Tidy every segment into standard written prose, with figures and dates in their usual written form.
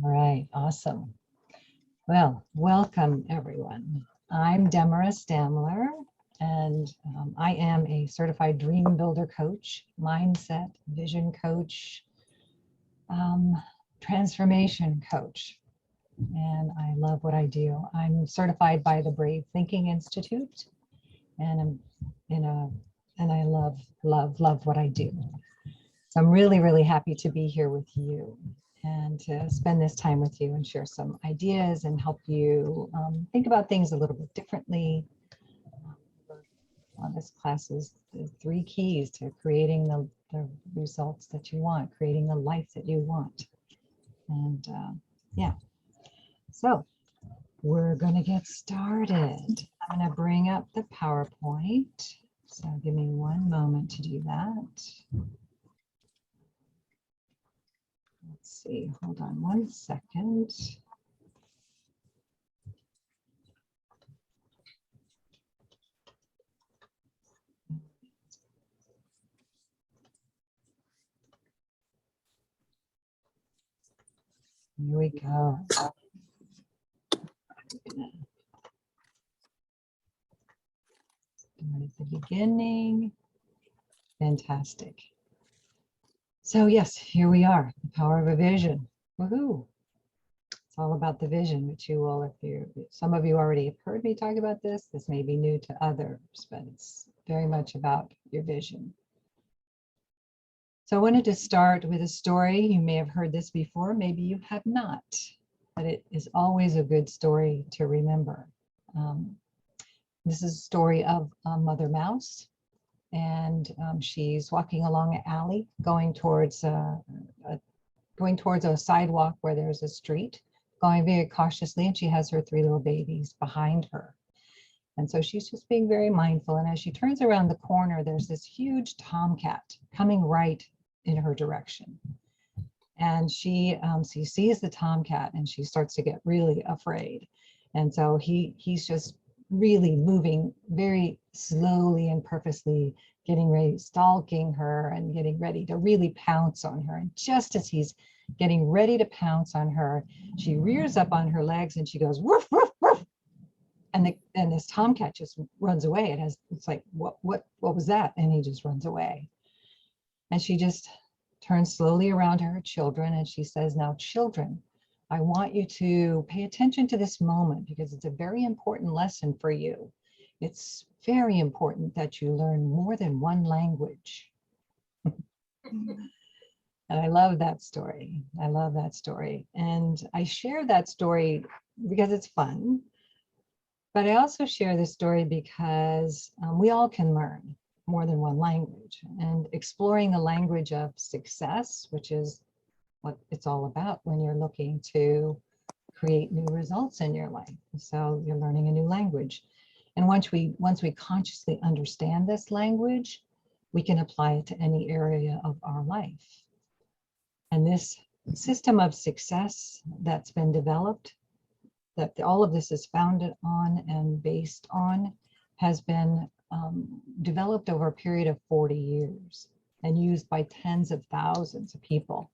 All right, awesome. Well, welcome everyone. I'm Demara Stamler, and I am a certified dream builder coach, mindset, vision coach, um, transformation coach, and I love what I do. I'm certified by the Brave Thinking Institute, and I'm in a, and I love what I do. So I'm really, really happy to be here with you and to spend this time with you and share some ideas and help you think about things a little bit differently. This class is the 3 keys to creating the results that you want, creating the life that you want. And yeah, so we're going to get started. I'm going to bring up the PowerPoint. So give me one moment to do that. Let's see, hold on one second. Here we go. Start at the beginning. Fantastic. So yes, here we are, the power of a vision. Woohoo! It's all about the vision, which you will, some of you already have heard me talk about this. This may be new to others, but it's very much about your vision. So I wanted to start with a story. You may have heard this before, maybe you have not, but it is always a good story to remember. This is a story of Mother Mouse, and she's walking along an alley, going towards a sidewalk where there's a street, going very cautiously, and she has her 3 little babies behind her. And so she's just being very mindful. And as she turns around the corner, there's this huge tomcat coming right in her direction. And she sees the tomcat and she starts to get really afraid. And so he's just really moving very slowly and purposely, getting ready, stalking her and getting ready to really pounce on her. And just as he's getting ready to pounce on her, she rears up on her legs and she goes, woof, woof, woof. And this tomcat just runs away. It's like, what was that? And he just runs away. And she just turns slowly around to her children and she says, now children, I want you to pay attention to this moment because it's a very important lesson for you. It's very important that you learn more than 1 language. And I love that story. I love that story. And I share that story because it's fun. But I also share this story because we all can learn more than 1 language, and exploring the language of success, which is what it's all about when you're looking to create new results in your life. So you're learning a new language. And once we consciously understand this language, we can apply it to any area of our life. And this system of success that's been developed, that all of this is founded on and based on, has been developed over a period of 40 years and used by tens of thousands of people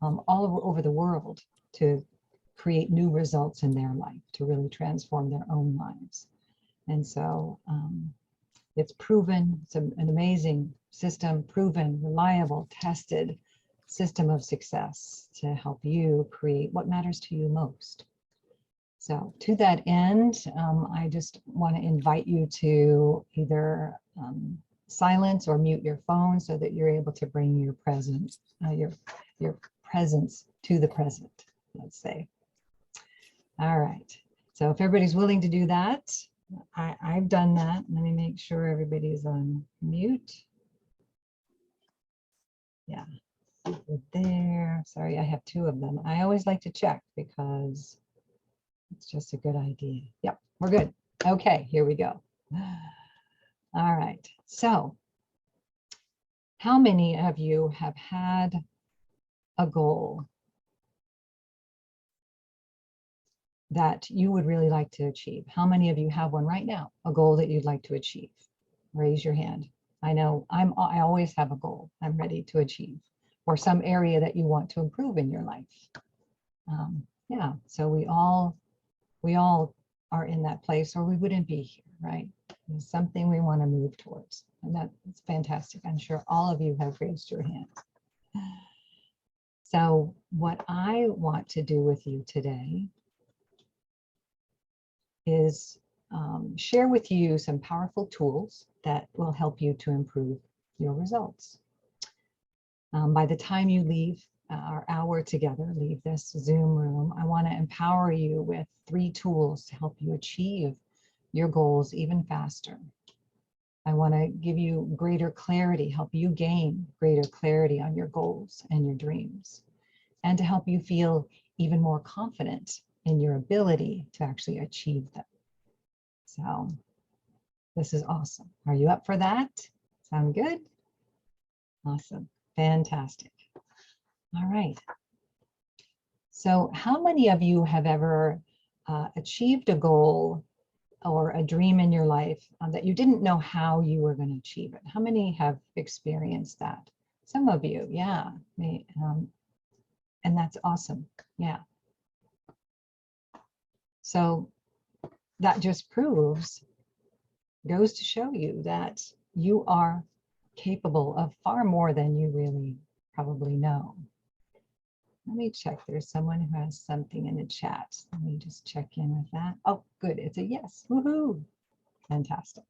all over the world to create new results in their life, to really transform their own lives. And so it's proven, it's an amazing system, proven, reliable, tested system of success to help you create what matters to you most. So to that end, I just want to invite you to either silence or mute your phone so that you're able to bring your presence, your presence to the present, let's say. All right. So if everybody's willing to do that, I've done that. Let me make sure everybody's on mute. Yeah, there. Sorry, I have 2 of them. I always like to check because it's just a good idea. Yep, we're good. Okay, here we go. All right. So how many of you have had a goal that you would really like to achieve? How many of you have one right now, a goal that you'd like to achieve? Raise your hand. I know I always have a goal I'm ready to achieve, or some area that you want to improve in your life. Yeah, so we all are in that place, or we wouldn't be here, right? It's something we want to move towards, and that's fantastic. I'm sure all of you have raised your hand. So what I want to do with you today is share with you some powerful tools that will help you to improve your results. By the time you leave our hour together, leave this Zoom room, I want to empower you with 3 tools to help you achieve your goals even faster. I want to give you greater clarity, help you gain greater clarity on your goals and your dreams, and to help you feel even more confident in your ability to actually achieve them. So this is awesome. Are you up for that? Sound good? Awesome. Fantastic. All right. So how many of you have ever achieved a goal or a dream in your life that you didn't know how you were going to achieve it? How many have experienced that? Some of you, yeah. And that's awesome. Yeah. So that just goes to show you that you are capable of far more than you really probably know. Let me check. There's someone who has something in the chat. Let me just check in with that. Oh, good. It's a yes. Woohoo. Fantastic.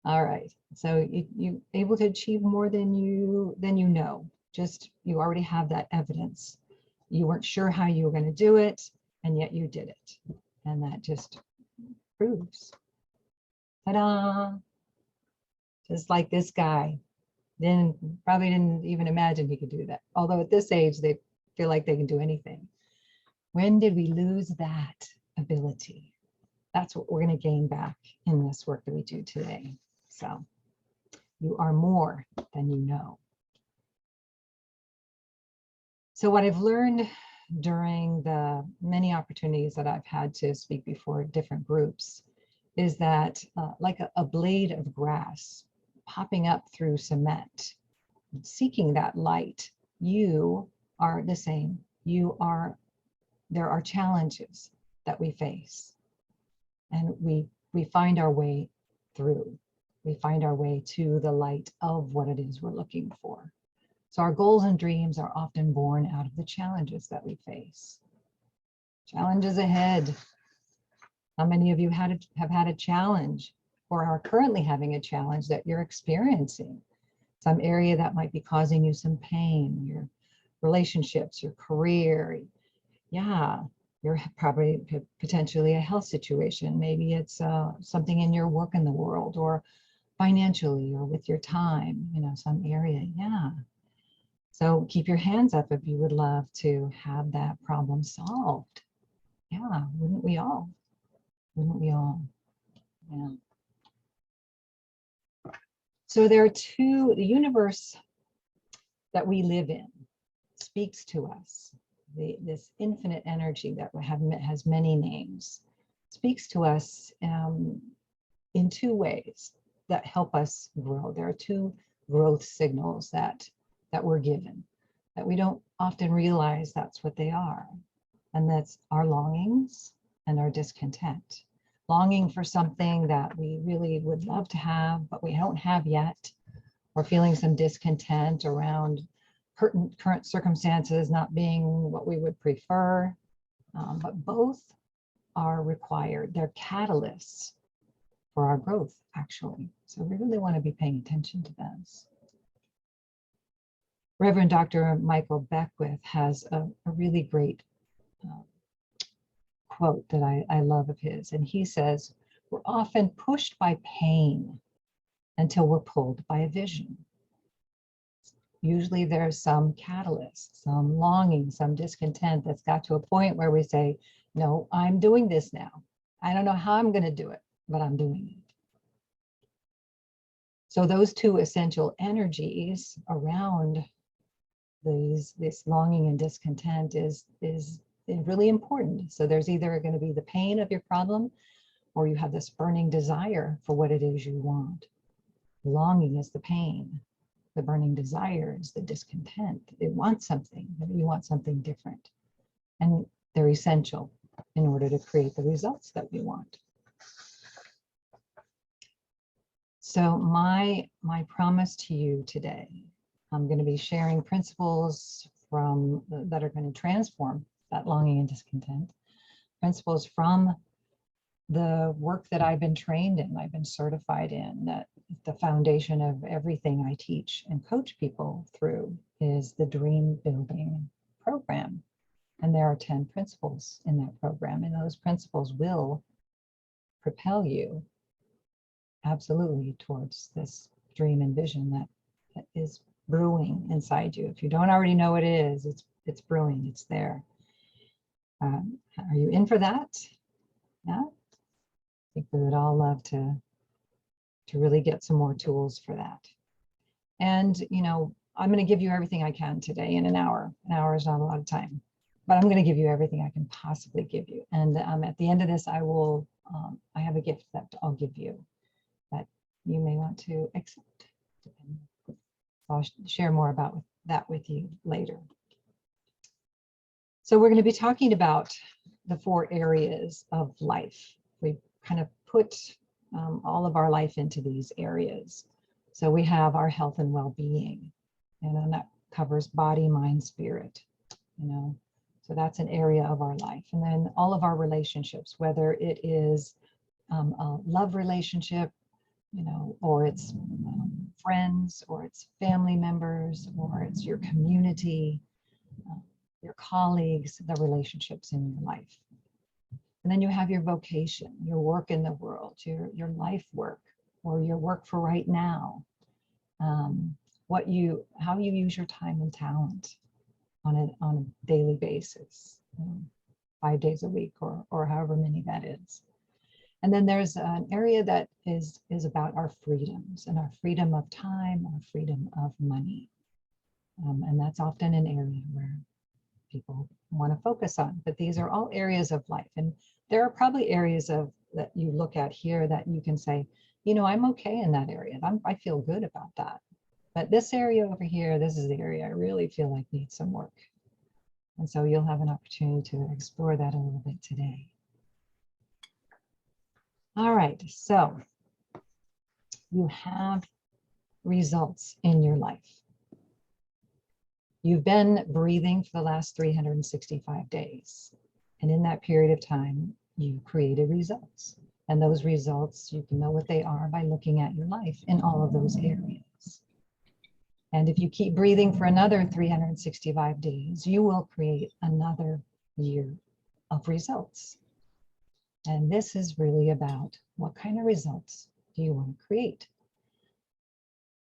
All right. So you able to achieve more than you know. Just you already have that evidence. You weren't sure how you were going to do it, and yet you did it. And that just proves. Ta-da! Just like this guy. Probably didn't even imagine he could do that. Although at this age, they feel like they can do anything. When did we lose that ability? That's what we're going to gain back in this work that we do today. So you are more than you know. So what I've learned during the many opportunities that I've had to speak before different groups is that like a blade of grass popping up through cement, seeking that light, you are the same. There are challenges that we face, and we find our way through. We find our way to the light of what it is we're looking for. So our goals and dreams are often born out of the challenges that we face. Challenges ahead. How many of you have had a challenge or are currently having a challenge that you're experiencing? Some area that might be causing you some pain, your relationships, your career. Yeah, you're probably potentially a health situation. Maybe it's something in your work in the world, or financially, or with your time, some area. Yeah. So keep your hands up if you would love to have that problem solved. Yeah, wouldn't we all? Wouldn't we all? Yeah. So there are the universe that we live in speaks to us. This infinite energy that has many names speaks to us in 2 ways that help us grow. There are 2 growth signals that we're given that we don't often realize that's what they are. And that's our longings and our discontent. Longing for something that we really would love to have, but we don't have yet, or feeling some discontent around current circumstances not being what we would prefer. But both are required. They're catalysts for our growth, actually. So we really want to be paying attention to those. Reverend Dr. Michael Beckwith has a really great quote that I love of his. And he says, we're often pushed by pain until we're pulled by a vision. Usually there's some catalyst, some longing, some discontent that's got to a point where we say, no, I'm doing this now. I don't know how I'm going to do it, but I'm doing it. So those 2 essential energies around this longing and discontent is really important. So there's either going to be the pain of your problem, or you have this burning desire for what it is you want. Longing is the pain. The burning desire is the discontent. You want something different. and they're essential in order to create the results that we want. So my promise to you today, I'm going to be sharing principles from that are going to transform that longing and discontent, principles from the work that I've been trained in, I've been certified in, that the foundation of everything I teach and coach people through is the dream building program. And there are 10 principles in that program, and those principles will propel you absolutely towards this dream and vision that is brewing inside you. If you don't already know what it is, it's brewing, it's there. Are you in for that? Yeah? I think we would all love to really get some more tools for that. And, you know, I'm going to give you everything I can today in an hour. An hour is not a lot of time, but I'm going to give you everything I can possibly give you. And at the end of this, I will, I have a gift that I'll give you that you may want to accept. I'll share more about that with you later. So we're going to be talking about the 4 areas of life. We've kind of put all of our life into these areas. So we have our health and well-being, and that covers body, mind, spirit, you know. So that's an area of our life. And then all of our relationships, whether it is a love relationship, you know, or it's friends, or it's family members, or it's your community, your colleagues, the relationships in your life. And then you have your vocation, your work in the world, your life work, or your work for right now. How you use your time and talent on a daily basis, 5 days a week, or however many that is. And then there's an area that is about our freedoms, and our freedom of time, our freedom of money. And that's often an area where people want to focus on, but these are all areas of life. And there are probably areas that you look at here that you can say, you know, I'm okay in that area. I feel good about that. But this area over here, this is the area I really feel like needs some work. And so you'll have an opportunity to explore that a little bit today. All right, so you have results in your life. You've been breathing for the last 365 days. And in that period of time, you created results. And those results, you can know what they are by looking at your life in all of those areas. And if you keep breathing for another 365 days, you will create another year of results. And this is really about what kind of results do you want to create?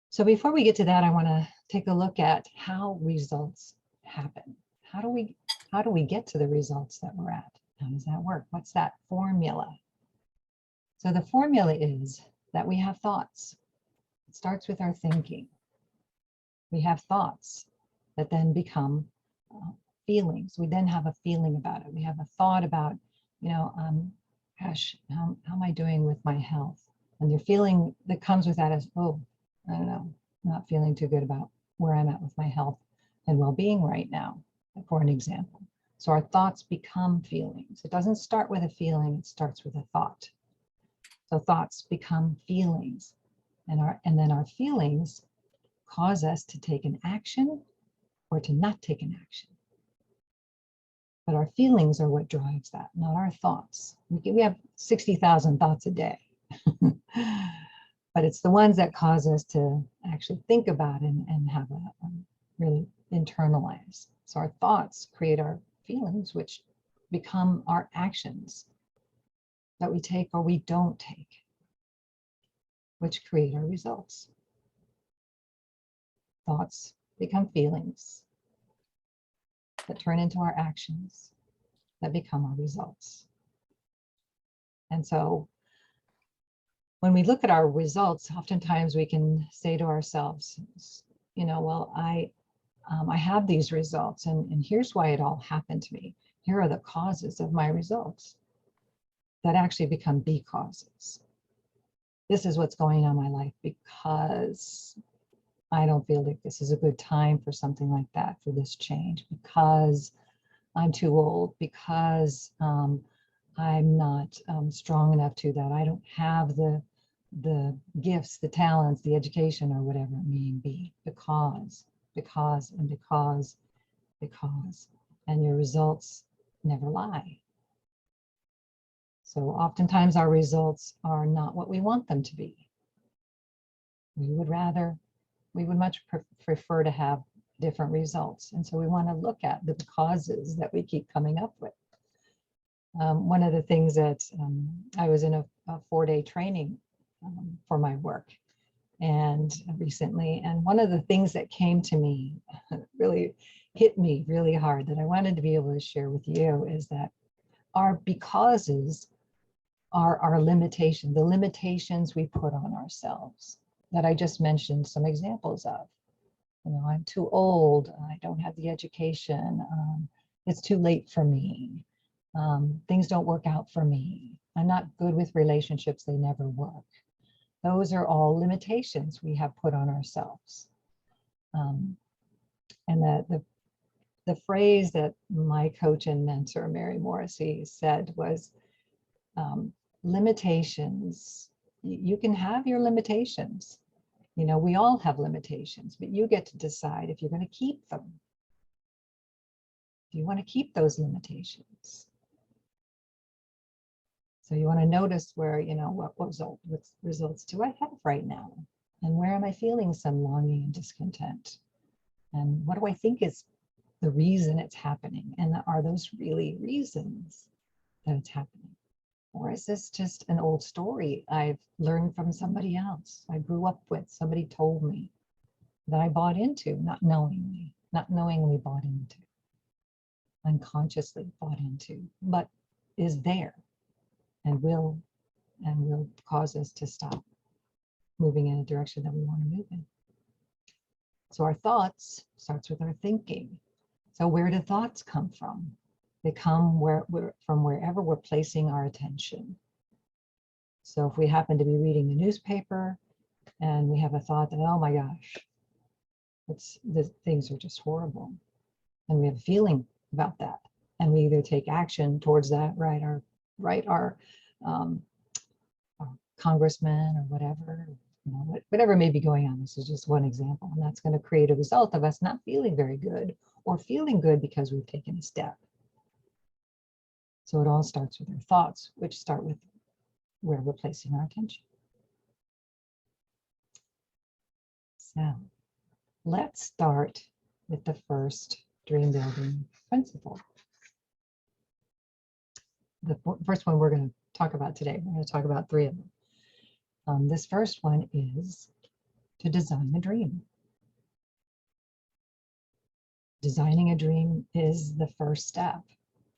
So before we get to that, I want to take a look at how results happen. How do we get to the results that we're at? How does that work? What's that formula? So the formula is that we have thoughts. It starts with our thinking. We have thoughts that then become feelings. We then have a feeling about it. We have a thought about, you know, gosh, how am I doing with my health? And the feeling that comes with that is, oh, I don't know, I'm not feeling too good about where I'm at with my health and well-being right now, for an example. So our thoughts become feelings. It doesn't start with a feeling, it starts with a thought. So thoughts become feelings, and then our feelings cause us to take an action or to not take an action. But our feelings are what drives that, not our thoughts. We have 60,000 thoughts a day. But it's the ones that cause us to actually think about and have a really internalize. So our thoughts create our feelings, which become our actions that we take or we don't take, which create our results. Thoughts become feelings that turn into our actions that become our results. And so when we look at our results, oftentimes we can say to ourselves, you know, well, I have these results, and here's why it all happened to me. Here are the causes of my results that actually become B causes. This is what's going on in my life because I don't feel like this is a good time for something like that, for this change, because I'm too old, because I'm not strong enough to that. I don't have the gifts, the talents, the education, or whatever it may be, because, and because, and your results never lie. So oftentimes our results are not what we want them to be. We would much prefer to have different results. And so we want to look at the causes that we keep coming up with. One of the things that I was in a 4-day training for my work and recently, and one of the things that came to me, really hit me really hard, that I wanted to be able to share with you, is that our becauses are our limitation, the limitations we put on ourselves, that I just mentioned some examples of. You know, I'm too old, I don't have the education, it's too late for me, things don't work out for me, I'm not good with relationships, they never work. Those are all limitations we have put on ourselves. And the phrase that my coach and mentor, Mary Morrissey, said was, limitations, you can have your limitations. You know, we all have limitations, but you get to decide if you're going to keep them. Do you want to keep those limitations? So you want to notice where, you know, what results do I have right now? And where am I feeling some longing and discontent? And what do I think is the reason it's happening? And are those really reasons that it's happening? Or is this just an old story I've learned from somebody else, I grew up with, somebody told me, that I bought into, not knowingly bought into, unconsciously bought into, but is there and will cause us to stop moving in a direction that we want to move in. So our thoughts starts with our thinking. So where do thoughts come from? They come from wherever we're placing our attention. So if we happen to be reading the newspaper and we have a thought that, oh my gosh, the things are just horrible, and we have a feeling about that, and we either take action towards that, write our congressman or whatever, you know, whatever may be going on. This is just one example, and that's going to create a result of us not feeling very good, or feeling good because we've taken a step. So it all starts with our thoughts, which start with where we're placing our attention. So let's start with the first dream building principle. The first one we're going to talk about today. We're going to talk about 3 of them. This first one is to design a dream. Designing a dream is the first step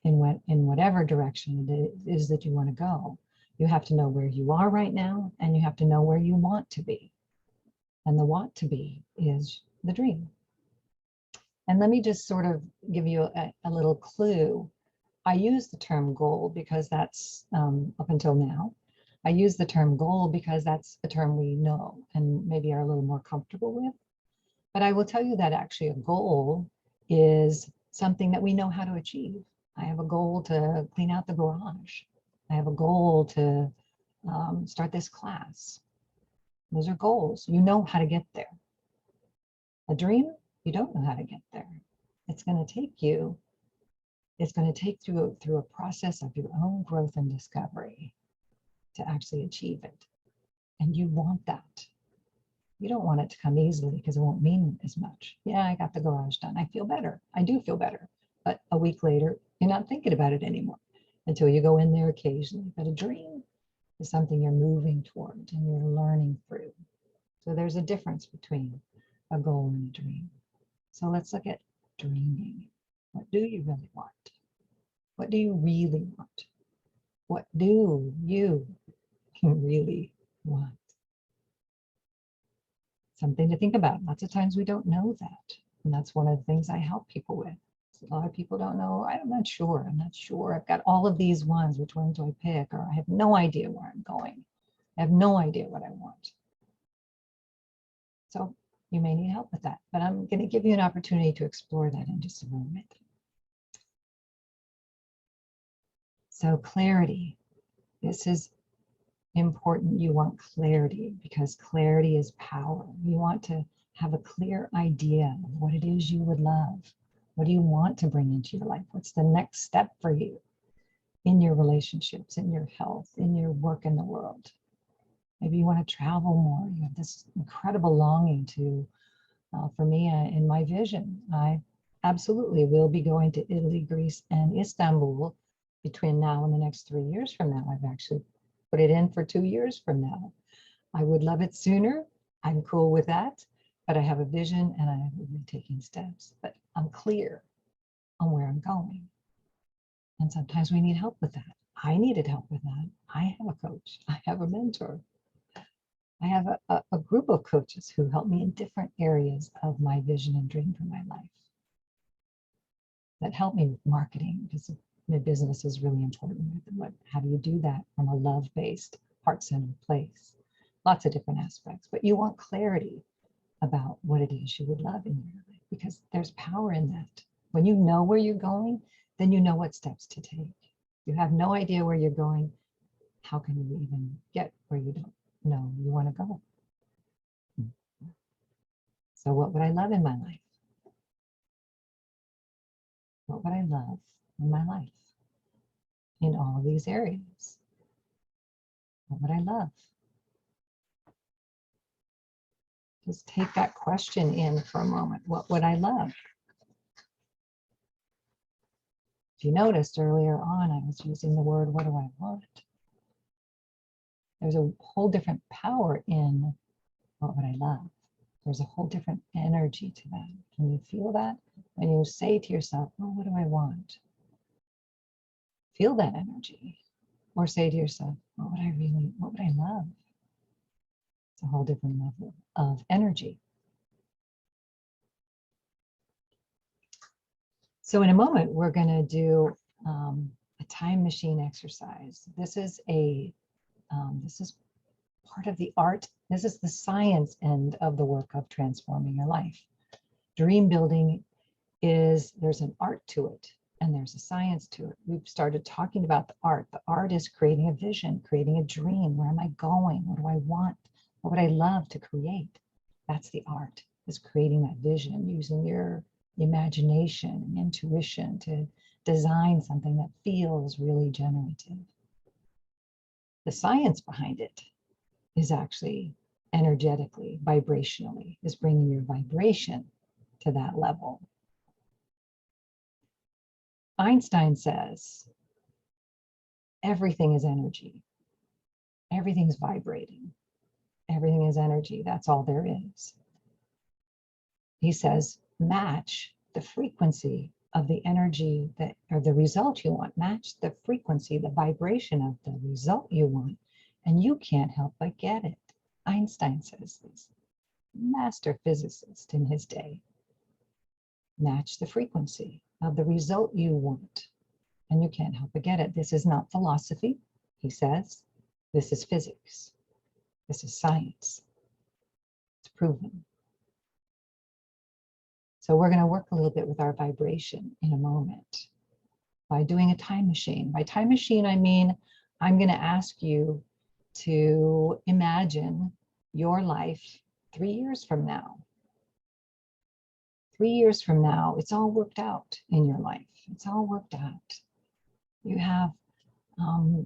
in whatever direction it is that you want to go. You have to know where you are right now, and you have to know where you want to be. And the want to be is the dream. And let me just sort of give you a little clue. I use the term goal because that's, up until now, I use the term goal because that's a term we know and maybe are a little more comfortable with. But I will tell you that actually a goal is something that we know how to achieve. I have a goal to clean out the garage. I have a goal to start this class. Those are goals. You know how to get there. A dream, you don't know how to get there. It's going to take you, it's going to take through a process of your own growth and discovery to actually achieve it. And you want that. You don't want it to come easily because it won't mean as much. Yeah, I got the garage done. I feel better. I do feel better. But a week later, you're not thinking about it anymore until you go in there occasionally. But a dream is something you're moving toward and you're learning through. So there's a difference between a goal and a dream. So let's look at dreaming. What do you really want? What do you really want? What do you really want? Something to think about. Lots of times we don't know that. And that's one of the things I help people with. A lot of people don't know. I'm not sure. I've got all of these ones. Which one do I pick? Or I have no idea where I'm going. I have no idea what I want. So you may need help with that. But I'm going to give you an opportunity to explore that in just a moment. So clarity, this is important. You want clarity because clarity is power. You want to have a clear idea of what it is you would love. What do you want to bring into your life? What's the next step for you in your relationships, in your health, in your work in the world? Maybe you want to travel more. You have this incredible longing to, for me, in my vision, I absolutely will be going to Italy, Greece, and Istanbul between now and the next 3 years from now. I've actually put it in for 2 years from now. I would love it sooner. I'm cool with that, but I have a vision and I will be taking steps, but I'm clear on where I'm going. And sometimes we need help with that. I needed help with that. I have a coach. I have a mentor. I have a group of coaches who help me in different areas of my vision and dream for my life that help me with marketing, because my business is really important. How do you do that from a love-based, heart-centered place? Lots of different aspects, but you want clarity about what it is you would love in your life, because there's power in that. When you know where you're going, then you know what steps to take. You have no idea where you're going. How can you even get where you don't know you want to go? So what would I love in my life? What would I love in my life? In all of these areas, what would I love? Just take that question in for a moment. What would I love? If you noticed earlier on, I was using the word, what do I want? There's a whole different power in what would I love? There's a whole different energy to that. Can you feel that? When you say to yourself, oh, what do I want? Feel that energy. Or say to yourself, what would I love? It's a whole different level of energy. So in a moment, we're going to do a time machine exercise. This is part of the art. This is the science end of the work of transforming your life. Dream building there's an art to it and there's a science to it. We've started talking about the art. The art is creating a vision, creating a dream. Where am I going? What do I want? What would I love to create? That's the art, is creating that vision, using your imagination and intuition to design something that feels really generative. The science behind it is actually energetically, vibrationally, is bringing your vibration to that level. Einstein says, everything is energy. Everything's vibrating. Everything is energy. That's all there is. He says, match the frequency of the energy or the result you want. Match the frequency, the vibration of the result you want, and you can't help but get it. Einstein says this, master physicist in his day. Match the frequency of the result you want, and you can't help but get it. This is not philosophy, he says. This is physics. This is science. It's proven. So we're going to work a little bit with our vibration in a moment by doing a time machine. By time machine, I mean, I'm going to ask you to imagine your life 3 years from now. 3 years from now, it's all worked out in your life. It's all worked out. You have,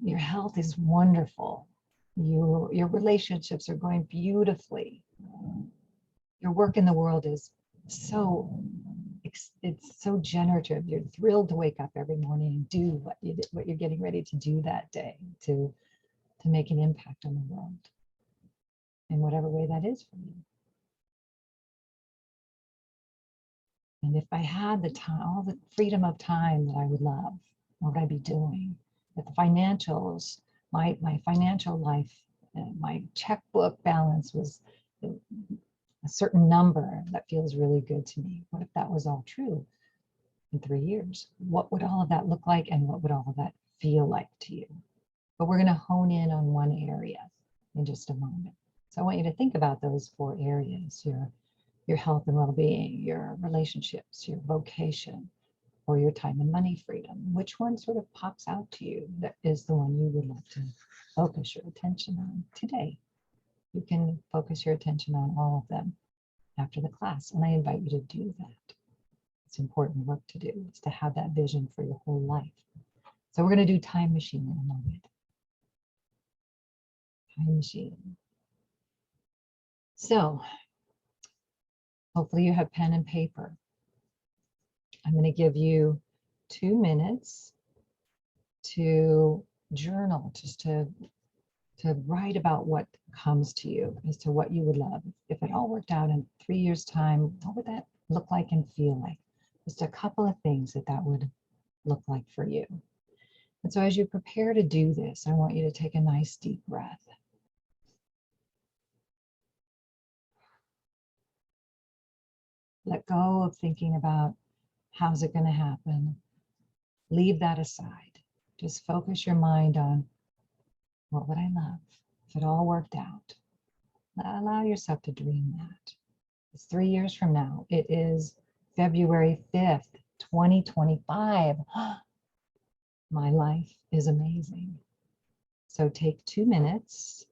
your health is wonderful. Your relationships are going beautifully. Your work in the world is it's so generative. You're thrilled to wake up every morning and do what you're getting ready to do that day to make an impact on the world in whatever way that is for you. And if I had the time, all the freedom of time that I would love, what would I be doing? If the financials, my financial life, my checkbook balance was a certain number that feels really good to me. What if that was all true in 3 years? What would all of that look like, and what would all of that feel like to you? But we're going to hone in on one area in just a moment. So I want you to think about those 4 areas: your health and well-being, your relationships, your vocation, or your time and money freedom? Which one sort of pops out to you that is the one you would like to focus your attention on today? You can focus your attention on all of them after the class, and I invite you to do that. It's important work to do. It's to have that vision for your whole life. So we're going to do time machine in a moment. Time machine. So hopefully you have pen and paper. I'm going to give you 2 minutes to journal, just to write about what comes to you as to what you would love. If it all worked out in 3 years' time, what would that look like and feel like? Just a couple of things that would look like for you. And so as you prepare to do this, I want you to take a nice deep breath. Let go of thinking about how's it going to happen. Leave that aside. Just focus your mind on what would I love if it all worked out. Allow yourself to dream that. It's 3 years from now. It is February 5th, 2025. My life is amazing. So take 2 minutes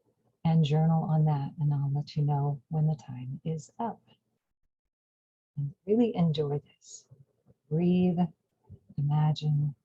and journal on that, and I'll let you know when the time is up. And really enjoy this. Breathe, imagine.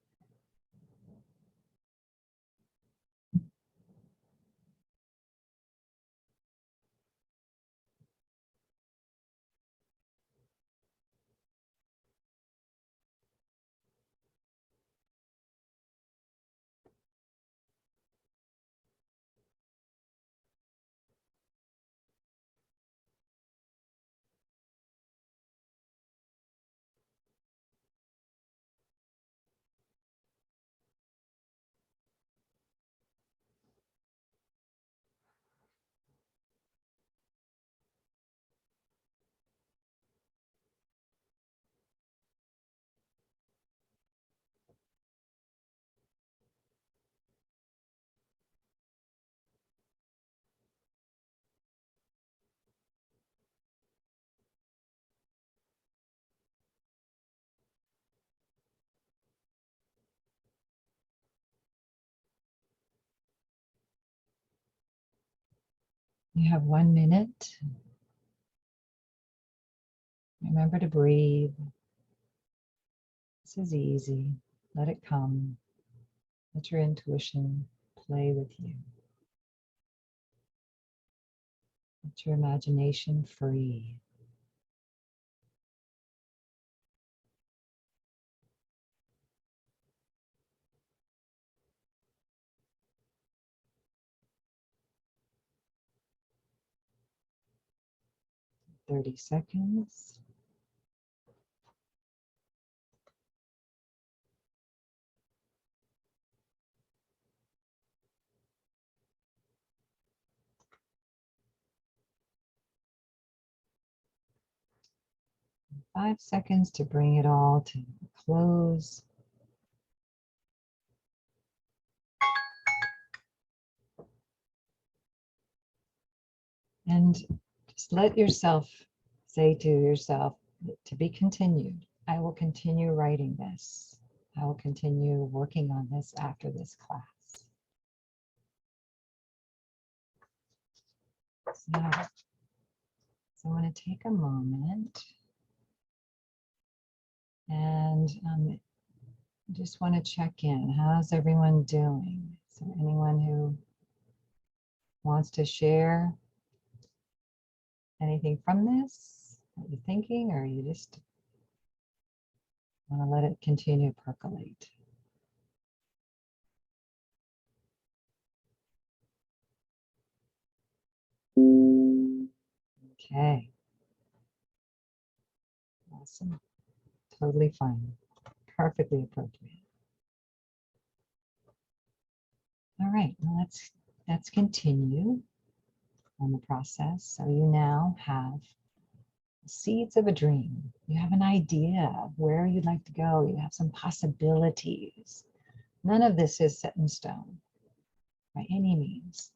You have 1 minute. Remember to breathe. This is easy. Let it come. Let your intuition play with you. Let your imagination free. Thirty seconds. Five seconds to bring it all to a close. And just let yourself say to yourself, to be continued. I will continue writing this. I will continue working on this after this class. So I'm going to take a moment and just want to check in. How's everyone doing? Is there anyone who wants to share anything from this? What you're thinking, or you just want to let it continue to percolate? Okay. Awesome. Totally fine. Perfectly appropriate. All right, well, let's continue on the process. So you now have the seeds of a dream. You have an idea of where you'd like to go. You have some possibilities. None of this is set in stone by any means.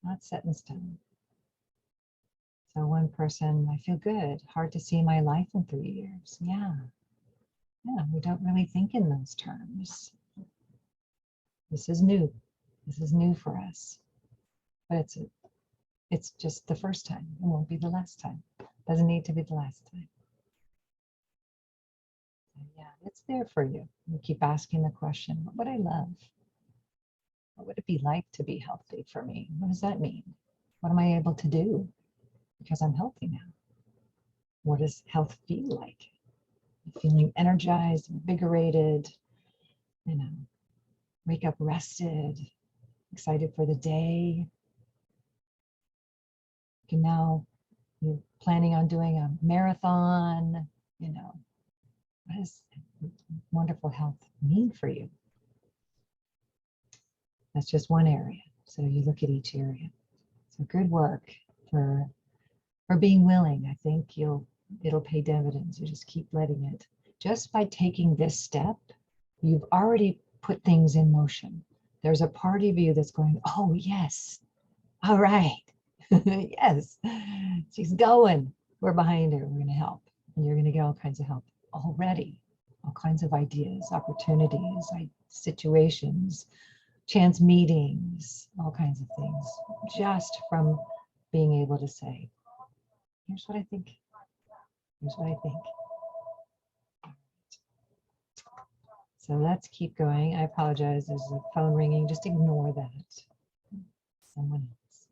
Not set in stone. So one person, I feel good. Hard to see my life in 3 years. Yeah. Yeah, we don't really think in those terms. This is new. This is new for us. But it's just the first time. It won't be the last time. Doesn't need to be the last time. So yeah, it's there for you. You keep asking the question, what would I love? What would it be like to be healthy for me? What does that mean? What am I able to do because I'm healthy now? What does health feel like? Feeling energized, invigorated, wake up rested, excited for the day. Okay, now you're planning on doing a marathon, what does wonderful health mean for you? That's just one area. So you look at each area. So good work for being willing. I think it'll pay dividends. You just keep letting it. Just by taking this step, you've already put things in motion. There's a part of you that's going, oh yes, all right, yes, she's going. We're behind her. We're going to help, and you're going to get all kinds of help already. All kinds of ideas, opportunities, situations, chance meetings, all kinds of things, just from being able to say, here's what I think. Here's what I think. So let's keep going. I apologize. There's a phone ringing. Just ignore that. Someone else.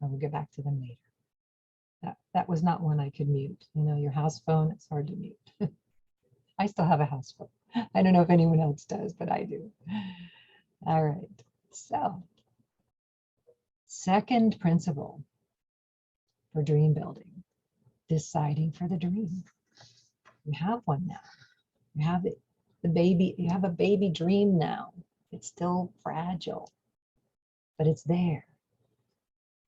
I will get back to them later. That was not one I could mute. Your house phone, it's hard to mute. I still have a house phone. I don't know if anyone else does, but I do. All right. So, second principle for dream building, deciding for the dream. You have one now. You have it. You have a baby dream now. It's still fragile, but it's there.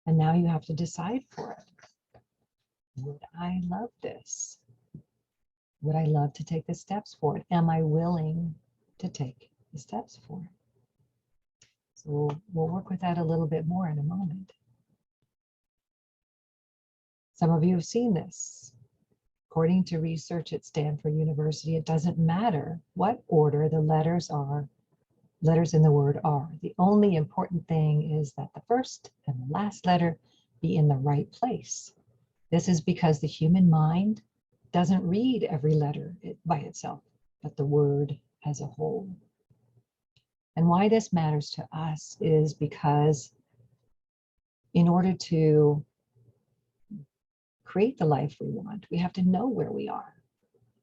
And now you have to decide for it. Would I love this? Would I love to take the steps for it? Am I willing to take the steps for it? So we'll work with that a little bit more in a moment. Some of you have seen this. According to research at Stanford University, it doesn't matter what order the letters in the word are. The only important thing is that the first and the last letter be in the right place. This is because the human mind doesn't read every letter by itself, but the word as a whole. And why this matters to us is because in order to create the life we want, we have to know where we are.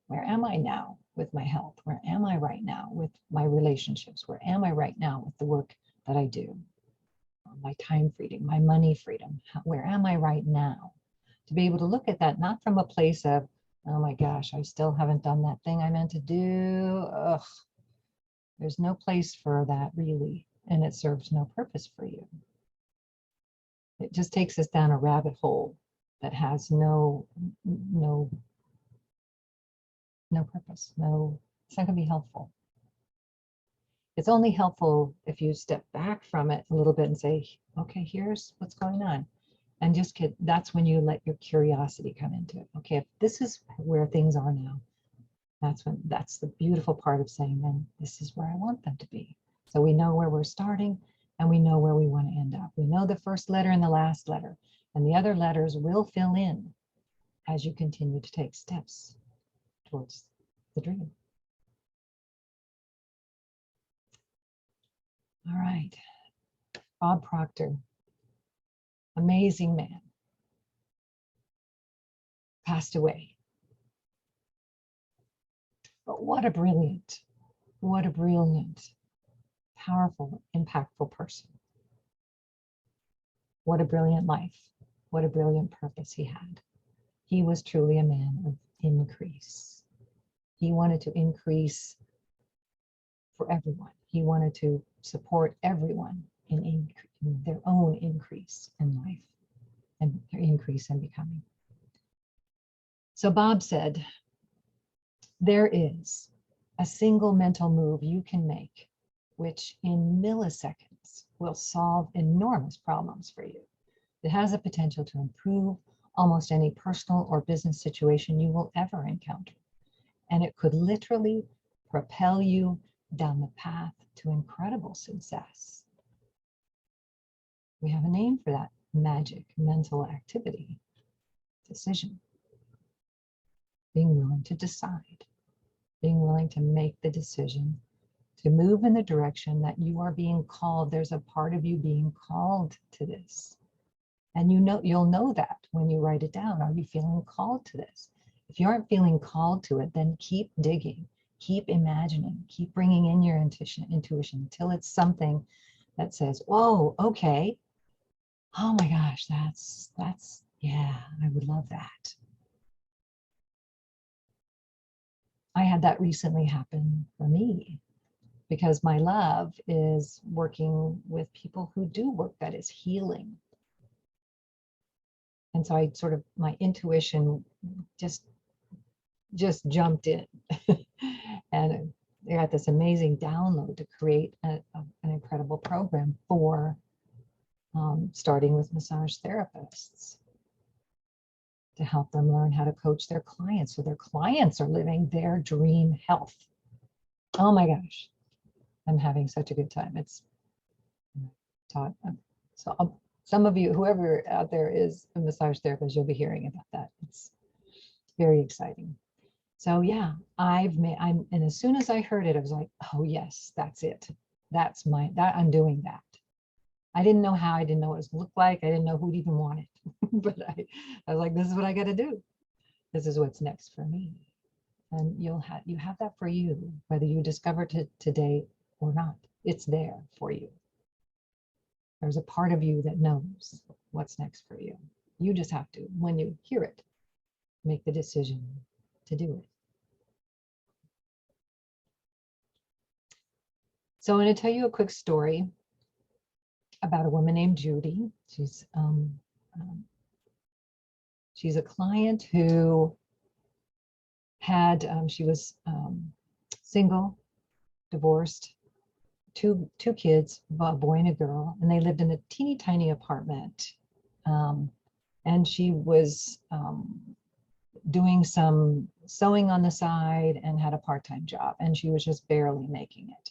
Where am I now with my health? Where am I right now with my relationships? Where am I right now with the work that I do? My time freedom, my money freedom. Where am I right now? To be able to look at that, not from a place of, oh my gosh, I still haven't done that thing I meant to do. Ugh. There's no place for that really, and it serves no purpose for you. It just takes us down a rabbit hole that has no purpose. It's not going to be helpful. It's only helpful if you step back from it a little bit and say, okay, here's what's going on. And that's when you let your curiosity come into it. Okay, if this is where things are now, that's the beautiful part of saying, then this is where I want them to be. So we know where we're starting and we know where we want to end up. We know the first letter and the last letter, and the other letters will fill in as you continue to take steps towards the dream. All right. Bob Proctor, amazing man, passed away. But what a brilliant, powerful, impactful person. What a brilliant life. What a brilliant purpose he had. He was truly a man of increase. He wanted to increase for everyone. He wanted to support everyone in their own increase in life and their increase in becoming. So Bob said, there is a single mental move you can make, which in milliseconds will solve enormous problems for you. It has the potential to improve almost any personal or business situation you will ever encounter. And it could literally propel you down the path to incredible success. We have a name for that: magic mental activity, decision. Being willing to decide, being willing to make the decision to move in the direction that you are being called. There's a part of you being called to this. And you'll know that when you write it down. Are you feeling called to this? If you aren't feeling called to it, then keep digging, keep imagining, keep bringing in your intuition until it's something that says, whoa, okay. Oh my gosh, that's, yeah, I would love that. I had that recently happen for me, because my love is working with people who do work that is healing. And so I sort of, my intuition just jumped in and they got this amazing download to create an incredible program for starting with massage therapists, to help them learn how to coach their clients so their clients are living their dream health. Oh my gosh, I'm having such a good time. It's taught. So some of you, whoever out there is a massage therapist, you'll be hearing about that. It's very exciting. So yeah, and as soon as I heard it, I was like, oh yes, that's it. That's I'm doing that. I didn't know how, I didn't know what it looked like. I didn't know who'd even want it, but I was like, this is what I got to do. This is what's next for me. And you have that for you, whether you discover it today or not. It's there for you. There's a part of you that knows what's next for you. You just have to, when you hear it, make the decision to do it. So I'm going to tell you a quick story about a woman named Judy. She's a client who had, she was single, divorced, two kids, a boy and a girl, and they lived in a teeny tiny apartment. And she was doing some sewing on the side and had a part-time job, and she was just barely making it.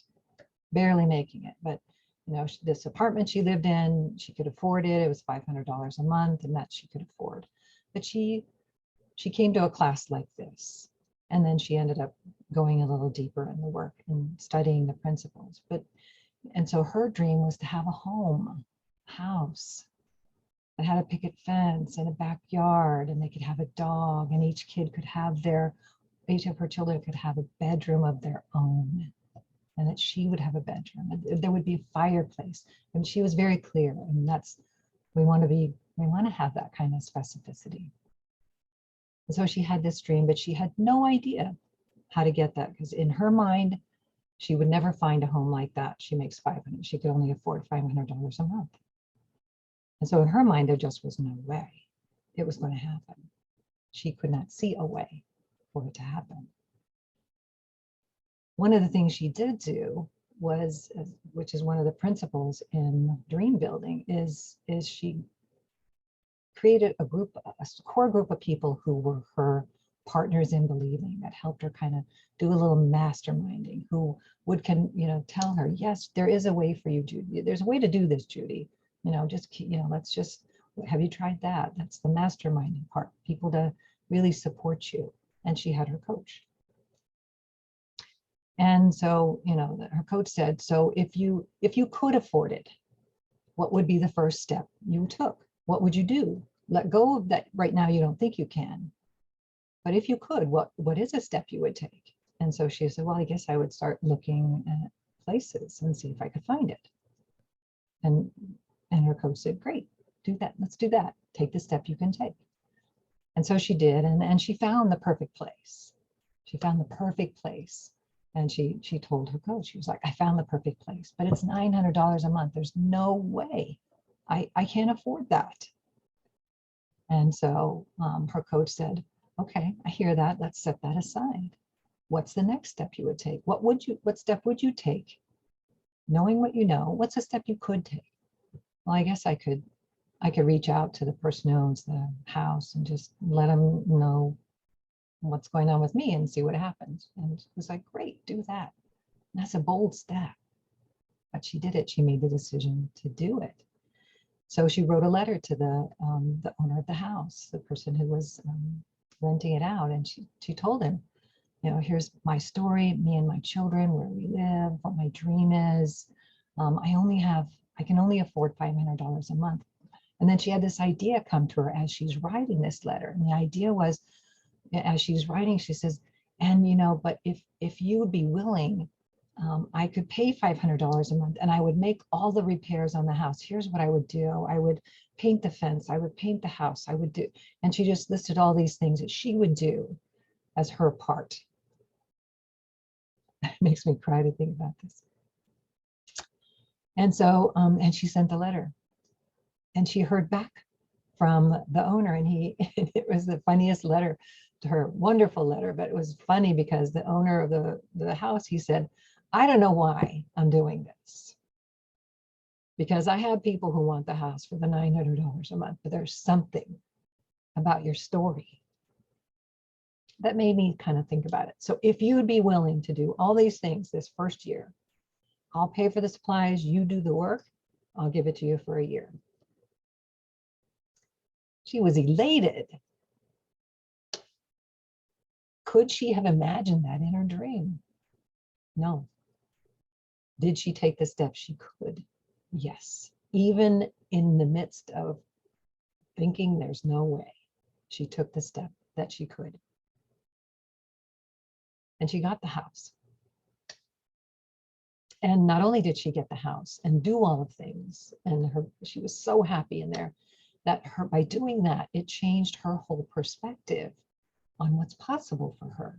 But you know, this apartment she lived in, she could afford it. It was $500 a month, and that she could afford. But she came to a class like this, and then she ended up going a little deeper in the work and studying the principles. And so her dream was to have a house that had a picket fence and a backyard, and they could have a dog, and each of her children could have a bedroom of their own, and that she would have a bedroom, and there would be a fireplace. And she was very clear, and we want to have that kind of specificity. And so she had this dream, but she had no idea how to get that, because in her mind, she would never find a home like that. She makes $500. She could only afford $500 a month. And so in her mind, there just was no way it was going to happen. She could not see a way for it to happen. One of the things she did do was, which is one of the principles in dream building, is she created a core group of people who were her partners in believing, that helped her kind of do a little masterminding, who would tell her, yes, there is a way for you, Judy. There's a way to do this, Judy. Let's just, have you tried that? That's the masterminding part, people to really support you. And she had her coach. And so, her coach said, so if you could afford it, what would be the first step you took? What would you do? Let go of that right now you don't think you can. But if you could, what is a step you would take? And so she said, well, I guess I would start looking at places and see if I could find it. And her coach said, great, do that. Let's do that. Take the step you can take. And so she did, and she found the perfect place. She found the perfect place. And she told her coach, she was like, I found the perfect place, but it's $900 a month. There's no way. I can't afford that. And so her coach said, okay, I hear that. Let's set that aside. What's the next step you would take? What step would you take? Knowing what you know, what's a step you could take? Well, I guess I could reach out to the person who owns the house and just let them know what's going on with me and see what happens. And it was like, great, do that. And that's a bold step. But she did it. She made the decision to do it. So she wrote a letter to the owner of the house, the person who was renting it out. And she told him, you know, here's my story, me and my children, where we live, what my dream is. I can only afford $500 a month. And then she had this idea come to her as she's writing this letter. And the idea was, as she's writing, she says, and you know, but if you would be willing, I could pay $500 a month and I would make all the repairs on the house. Here's what I would do. I would paint the fence. I would paint the house. I would do, and she just listed all these things that she would do as her part. It makes me cry to think about this. And so, and she sent the letter and she heard back from the owner, and it was the funniest letter to her, wonderful letter, but it was funny because the owner of the house, he said, I don't know why I'm doing this, because I have people who want the house for the $900 a month, but there's something about your story that made me kind of think about it. So if you would be willing to do all these things this first year, I'll pay for the supplies, you do the work, I'll give it to you for a year. She was elated. Could she have imagined that in her dream? No. Did she take the steps she could? Yes. Even in the midst of thinking there's no way, she took the step that she could. And she got the house. And not only did she get the house and do all of things, and she was so happy in there, that by doing that, it changed her whole perspective on what's possible for her.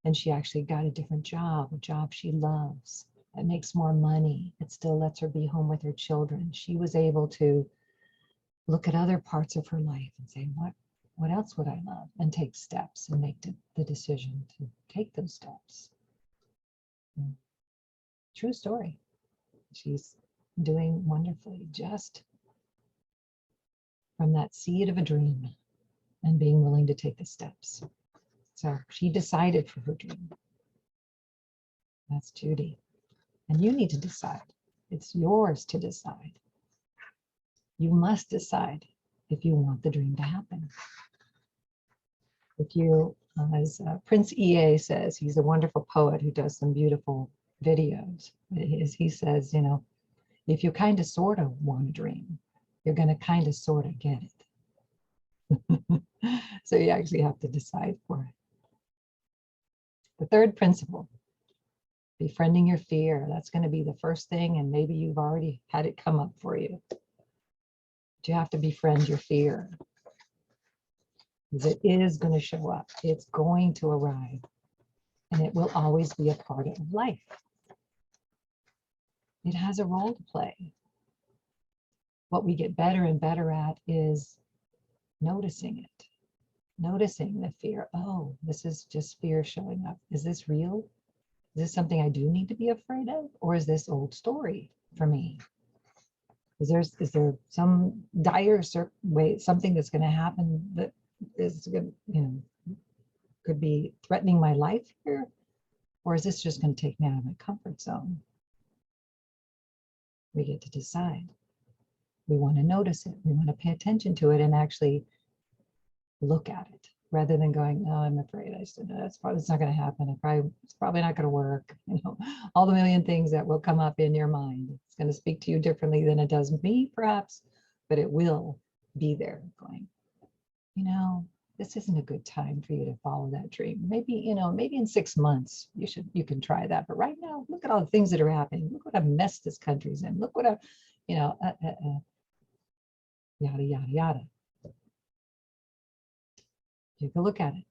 And she actually got a different job, a job she loves, that makes more money. It still lets her be home with her children. She was able to look at other parts of her life and say, what else would I love? And take steps and make the decision to take those steps. True story. She's doing wonderfully just from that seed of a dream and being willing to take the steps. So she decided for her dream. That's Judy. And you need to decide. It's yours to decide. You must decide if you want the dream to happen. If you, as Prince EA says, he's a wonderful poet who does some beautiful videos. He says, you know, if you kind of sort of want a dream, you're going to kind of sort of get it. So you actually have to decide for it. The third principle, befriending your fear. That's going to be the first thing, and maybe you've already had it come up for you. But you have to befriend your fear. Because it is going to show up. It's going to arrive. And it will always be a part of life. It has a role to play. What we get better and better at is noticing it. Noticing the fear. Oh, this is just fear showing up. Is this real? Is this something I do need to be afraid of? Or is this old story for me? Is there some dire way, something that's going to happen that is going to, you know, could be threatening my life here? Or is this just going to take me out of my comfort zone? We get to decide. We want to notice it. We want to pay attention to it and actually look at it rather than going, oh, I'm afraid. It's not going to happen. It's probably not going to work. You know, all the million things that will come up in your mind. It's going to speak to you differently than it does me, perhaps, but it will be there going, you know, this isn't a good time for you to follow that dream. Maybe, you know, maybe in 6 months you can try that. But right now, look at all the things that are happening. Look what a mess this country's in. Look what you know, yada, yada, yada. Take a look at it.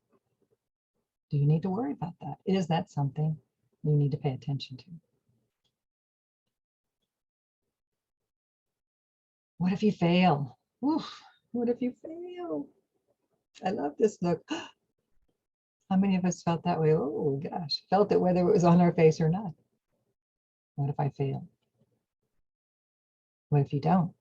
Do you need to worry about that? Is that something you need to pay attention to? What if you fail? Oof, what if you fail? I love this look. How many of us felt that way? Oh gosh, felt it whether it was on our face or not. What if I fail? What if you don't?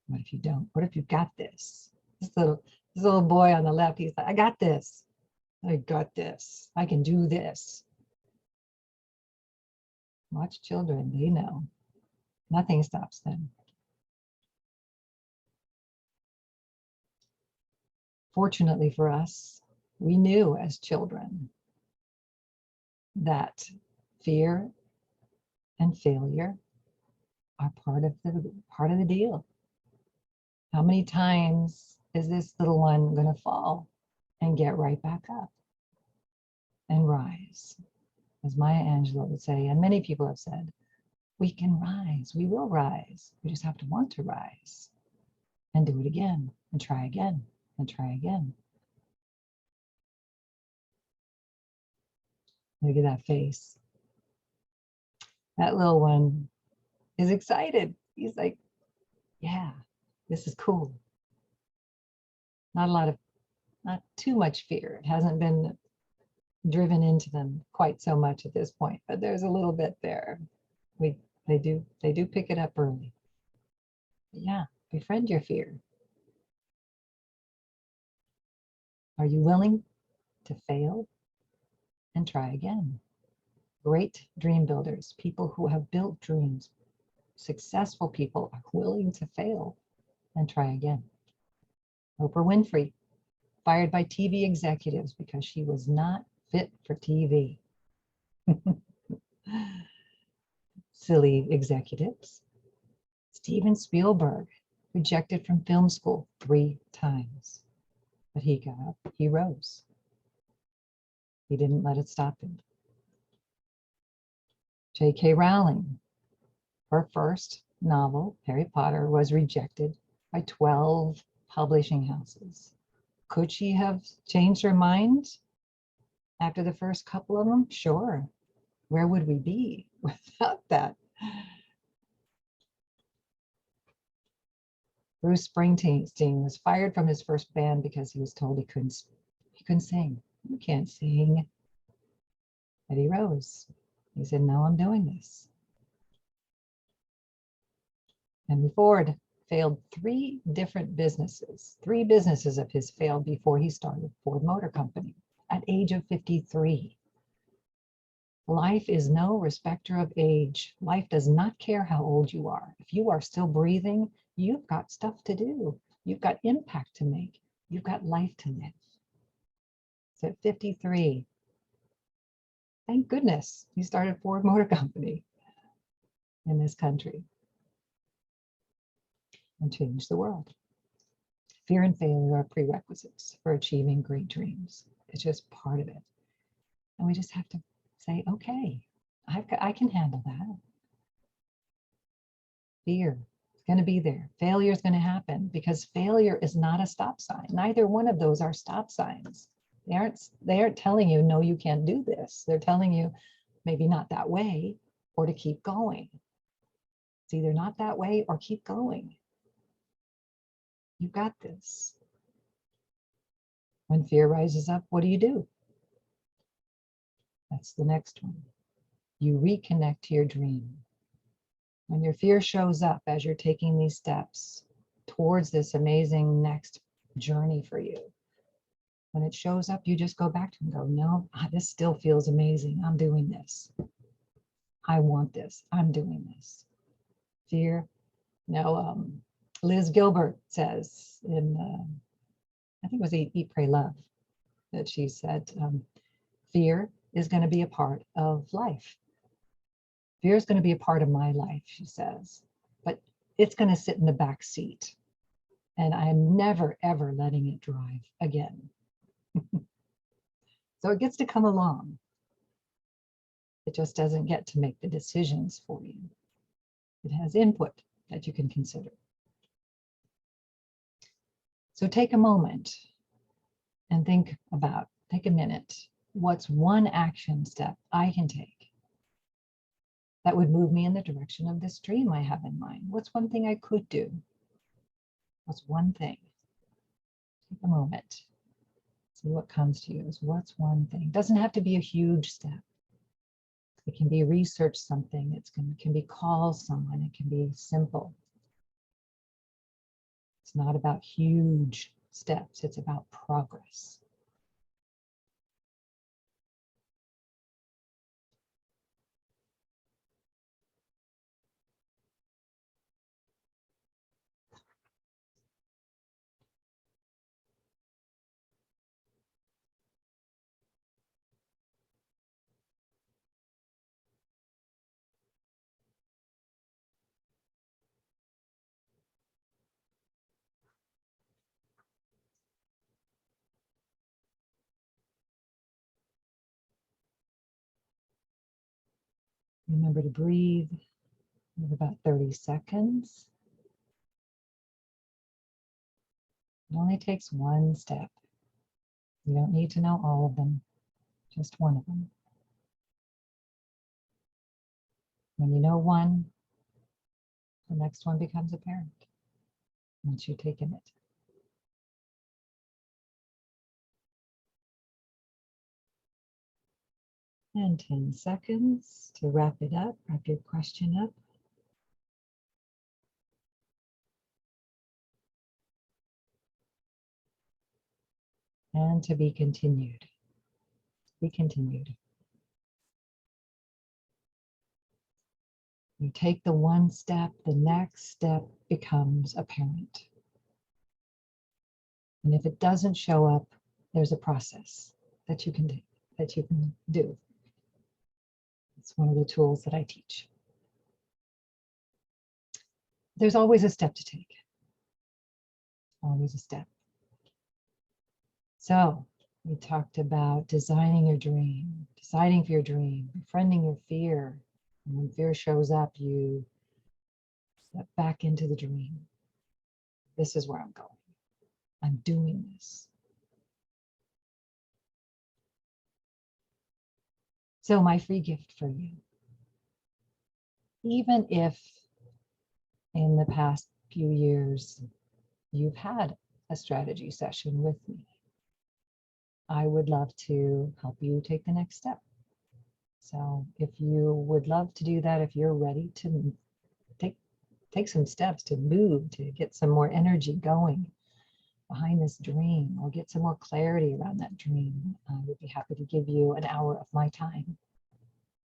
What if you don't? What if you've got this? This little This little boy on the left, he's like, I got this. I got this. I can do this. Watch children, they know. Nothing stops them. Fortunately for us, we knew as children that fear and failure are part of the deal. How many times is this little one going to fall and get right back up and rise? As Maya Angelou would say, and many people have said, we can rise, we will rise. We just have to want to rise and do it again and try again and try again. Look at that face. That little one is excited. He's like, yeah, this is cool. Not too much fear. It hasn't been driven into them quite so much at this point, but there's a little bit there. They do pick it up early. But yeah, befriend your fear. Are you willing to fail and try again? Great dream builders, people who have built dreams, successful people are willing to fail and try again. Oprah Winfrey, fired by TV executives because she was not fit for TV. Silly executives. Steven Spielberg, rejected from film school 3 times. But he got up, he rose. He didn't let it stop him. J.K. Rowling, her first novel, Harry Potter, was rejected by 12 publishing houses. Could she have changed her mind after the first couple of them? Sure. Where would we be without that? Bruce Springsteen was fired from his first band because he was told he couldn't sing. You can't sing. But he rose. He said, no, I'm doing this. Henry Ford failed 3 different businesses. 3 businesses of his failed before he started Ford Motor Company at age of 53. Life is no respecter of age. Life does not care how old you are. If you are still breathing, you've got stuff to do. You've got impact to make. You've got life to live. So at 53, thank goodness he started Ford Motor Company in this country and changed the world. Fear and failure are prerequisites for achieving great dreams. It's just part of it. And we just have to say, okay, I can handle that. Fear is going to be there. Failure is going to happen because failure is not a stop sign. Neither one of those are stop signs. They aren't telling you, no, you can't do this. They're telling you maybe not that way or to keep going. It's either not that way or keep going. You've got this. When fear rises up, what do? That's the next one. You reconnect to your dream. When your fear shows up as you're taking these steps towards this amazing next journey for you, when it shows up, you just go back to it and go, no, this still feels amazing. I'm doing this. I want this. I'm doing this. Fear. No, Liz Gilbert says in, I think it was Eat, Pray, Love, that she said, fear is going to be a part of life. Fear is going to be a part of my life, she says, but it's going to sit in the back seat. And I'm never, ever letting it drive again. So it gets to come along. It just doesn't get to make the decisions for you. It has input that you can consider. So take a moment and think about, take a minute. What's one action step I can take that would move me in the direction of this dream I have in mind? What's one thing I could do? What's one thing? Take a moment. See what comes to you. What's one thing? It doesn't have to be a huge step. It can be research something. It can be call someone. It can be simple. It's not about huge steps. It's about progress. Remember to breathe. We have about 30 seconds. It only takes one step. You don't need to know all of them, just one of them. When you know one, the next one becomes apparent once you've taken it. And 10 seconds to wrap it up, wrap your question up. And to be continued. Be continued. You take the one step, the next step becomes apparent. And if it doesn't show up, there's a process that you can do. It's one of the tools that I teach. There's always a step to take. Always a step. So we talked about designing your dream, deciding for your dream, befriending your fear. And when fear shows up, you step back into the dream. This is where I'm going. I'm doing this. So my free gift for you, even if in the past few years you've had a strategy session with me, I would love to help you take the next step. So if you would love to do that, if you're ready to take some steps to move, to get some more energy going behind this dream, or get some more clarity around that dream, I would be happy to give you an hour of my time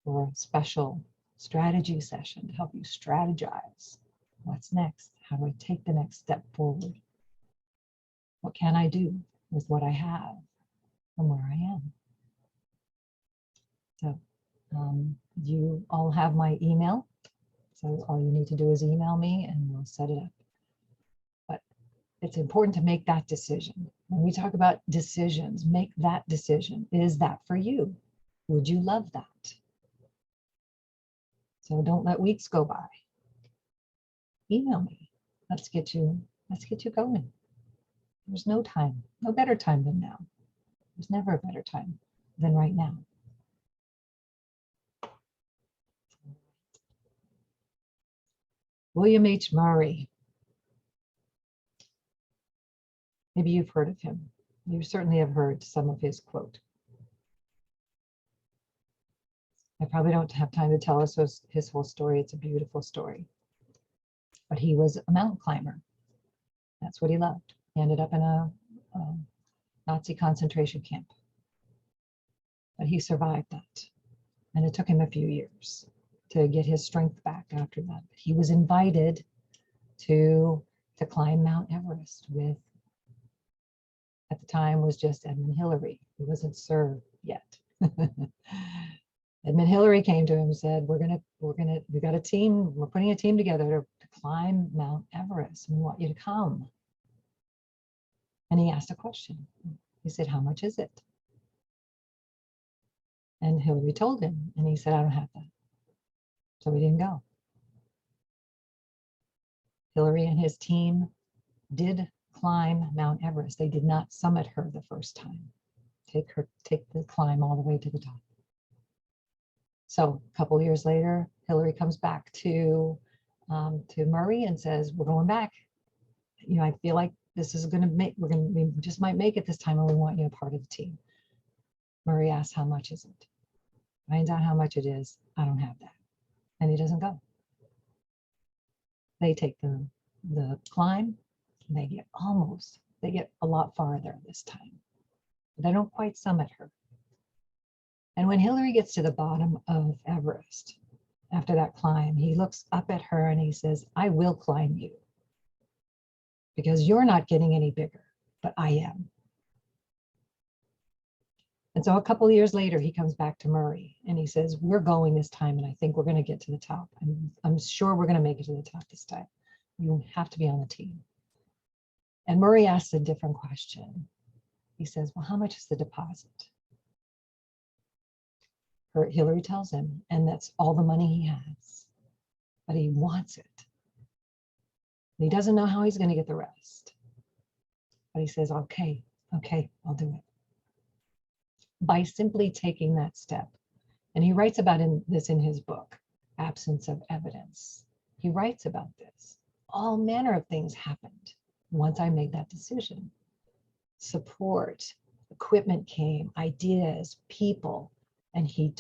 for a special strategy session to help you strategize. What's next? How do I take the next step forward? What can I do with what I have from where I am? So you all have my email. So all you need to do is email me and we'll set it up. But it's important to make that decision. When we talk about decisions, make that decision. Is that for you? Would you love that? So don't let weeks go by. Email me. Let's get you going. There's no time, no better time than now. There's never a better time than right now. William H. Murray. Maybe you've heard of him. You certainly have heard some of his quote. I probably don't have time to tell us his whole story. It's a beautiful story. But he was a mountain climber. That's what he loved. He ended up in a Nazi concentration camp. But he survived that. And it took him a few years to get his strength back after that. But he was invited to climb Mount Everest with, at the time, was just Edmund Hillary. He wasn't Sir yet. Edmund Hillary came to him and said, we got a team, we're putting a team together to climb Mount Everest. We want you to come. And he asked a question. He said, how much is it? And Hillary told him, and he said, I don't have that. So he didn't go. Hillary and his team did climb Mount Everest. They did not summit her the first time. Take the climb all the way to the top. So a couple of years later, Hillary comes back to Murray and says, we're going back. You know, I feel like this is going to make, we just might make it this time, and we want you a part of the team. Murray asks, how much is it? Finds out how much it is. I don't have that. And he doesn't go. They take the climb, and they get almost They get a lot farther this time. But they don't quite summit her. And when Hillary gets to the bottom of Everest, after that climb, he looks up at her and he says, I will climb you because you're not getting any bigger, but I am. And so a couple of years later, he comes back to Murray and he says, we're going this time and I think we're going to get to the top. I'm sure we're going to make it to the top this time. You have to be on the team. And Murray asks a different question. He says, well, how much is the deposit? Hillary tells him, and that's all the money he has, but he wants it. And he doesn't know how he's going to get the rest. But he says, okay, I'll do it. By simply taking that step. And he writes about this in his book, Absence of Evidence. He writes about this. All manner of things happened once I made that decision. Support, equipment came, ideas, people, and he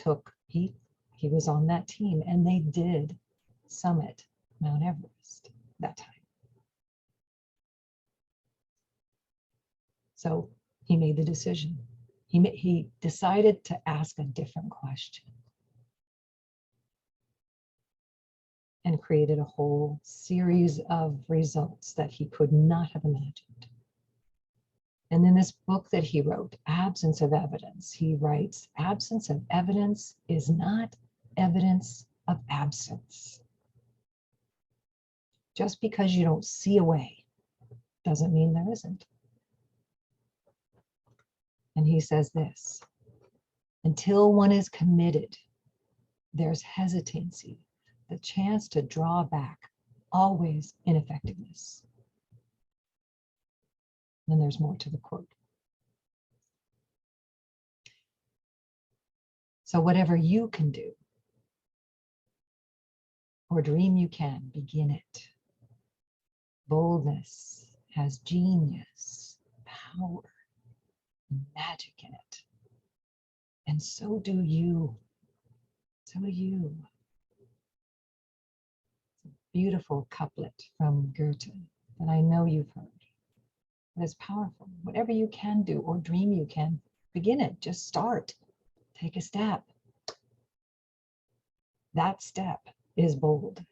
was on that team, and they did summit Mount Everest that time. So he made the decision. He decided to ask a different question and created a whole series of results that he could not have imagined. And in this book that he wrote, Absence of Evidence, he writes, absence of evidence is not evidence of absence. Just because you don't see a way doesn't mean there isn't. And he says this, until one is committed, there's hesitancy, the chance to draw back, always ineffectiveness. And there's more to the quote. So whatever you can do or dream you can, begin it. Boldness has genius, power, magic in it. And so do you. So do you. It's a beautiful couplet from Goethe that I know you've heard. But it's powerful. Whatever you can do or dream you can, begin it. Just start. Take a step. That step is bold.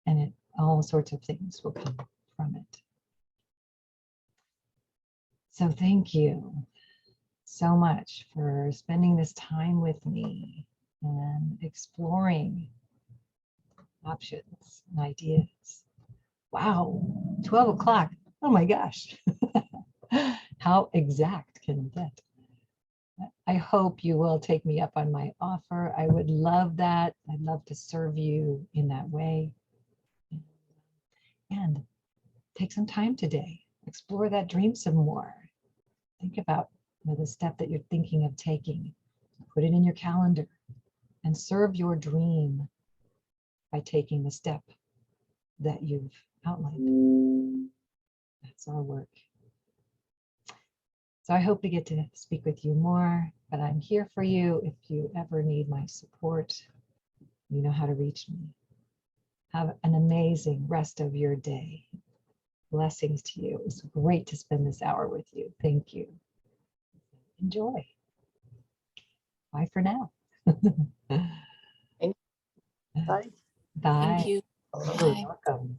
And all sorts of things will come from it. So thank you so much for spending this time with me and exploring options and ideas. Wow, 12 o'clock. Oh my gosh. How exact can it get? I hope you will take me up on my offer. I would love that. I'd love to serve you in that way. And take some time today. Explore that dream some more. Think about the step that you're thinking of taking. Put it in your calendar and serve your dream by taking the step that you've outlined. That's our work. So I hope to get to speak with you more, but I'm here for you if you ever need my support. You know how to reach me. Have an amazing rest of your day. Blessings to you. It was great to spend this hour with you. Thank you. Enjoy. Bye for now. Bye. Bye. Thank you. You're welcome.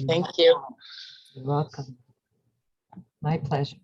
Thank you. You're welcome. My pleasure.